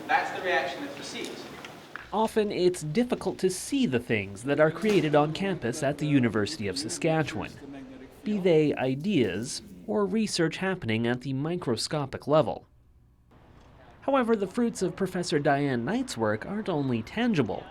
That's the reaction that precedes. Often it's difficult to see the things that are created on campus at the University of Saskatchewan, be they ideas or research happening at the microscopic level. However, the fruits of Professor Diane Knight's work aren't only tangible.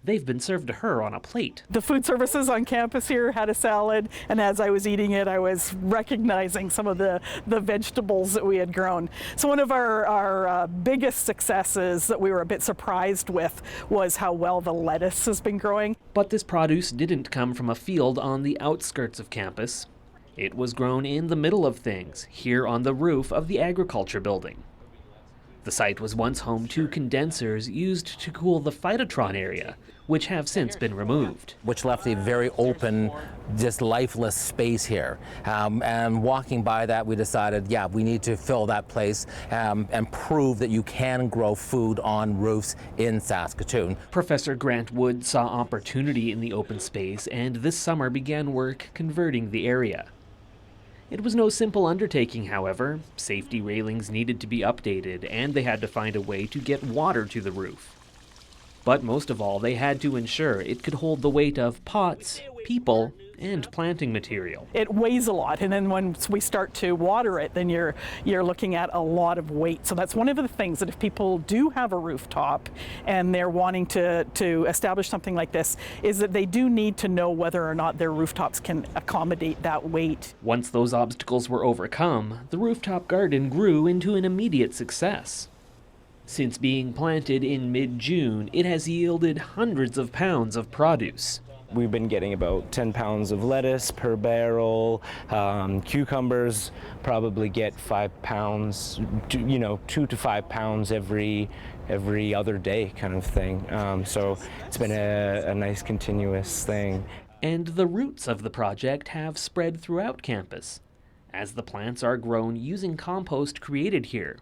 They've been served to her on a plate. The food services on campus here had a salad, and as I was eating it, I was recognizing some of the vegetables that we had grown. So one of our biggest successes that we were a bit surprised with was how well the lettuce has been growing. But this produce didn't come from a field on the outskirts of campus. It was grown in the middle of things, here on the roof of the agriculture building. The site was once home to condensers used to cool the phytotron area, which have since been removed. Which left a very open, just lifeless space here. And walking by that, we decided, yeah, we need to fill that place and prove that you can grow food on roofs in Saskatoon. Professor Grant Wood saw opportunity in the open space and this summer began work converting the area. It was no simple undertaking, however. Safety railings needed to be updated, and they had to find a way to get water to the roof. But most of all, they had to ensure it could hold the weight of pots, people, and planting material. It weighs a lot, and then once we start to water it, then you're looking at a lot of weight. So that's one of the things that if people do have a rooftop and they're wanting to establish something like this, is that they do need to know whether or not their rooftops can accommodate that weight. Once those obstacles were overcome, the rooftop garden grew into an immediate success. Since being planted in mid-June, it has yielded hundreds of pounds of produce. We've been getting about 10 pounds of lettuce per barrel. Cucumbers probably get 5 pounds, 2 to 5 pounds every other day kind of thing. So it's been a nice continuous thing. And the roots of the project have spread throughout campus, as the plants are grown using compost created here.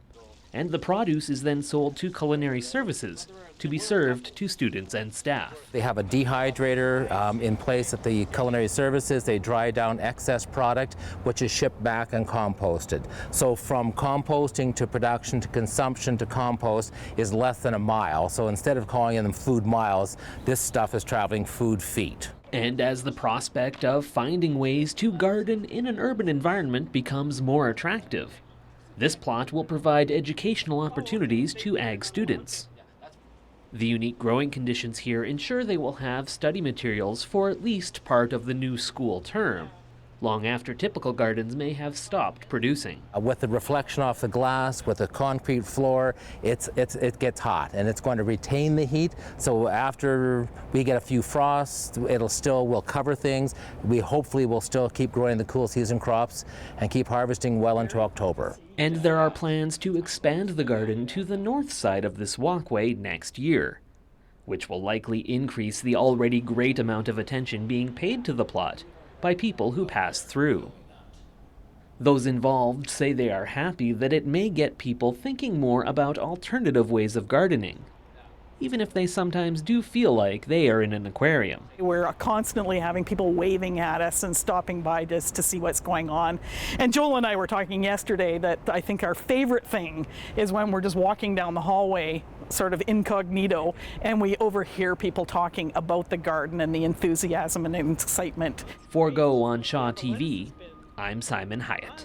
And the produce is then sold to culinary services to be served to students and staff. They have a dehydrator in place at the culinary services. They dry down excess product, which is shipped back and composted. So from composting to production to consumption to compost is less than a mile. So instead of calling them food miles, this stuff is traveling food feet. And as the prospect of finding ways to garden in an urban environment becomes more attractive, this plot will provide educational opportunities to ag students. The unique growing conditions here ensure they will have study materials for at least part of the new school term, long after typical gardens may have stopped producing. With the reflection off the glass, with the concrete floor, it gets hot, and it's going to retain the heat. So after we get a few frosts, we'll cover things. We hopefully will still keep growing the cool season crops and keep harvesting well into October. And there are plans to expand the garden to the north side of this walkway next year, which will likely increase the already great amount of attention being paid to the plot by people who pass through. Those involved say they are happy that it may get people thinking more about alternative ways of gardening, even if they sometimes do feel like they are in an aquarium. We're constantly having people waving at us and stopping by just to see what's going on. And Joel and I were talking yesterday that I think our favorite thing is when we're just walking down the hallway, sort of incognito, and we overhear people talking about the garden and the enthusiasm and excitement. For Go on Shaw TV, I'm Simon Hiatt.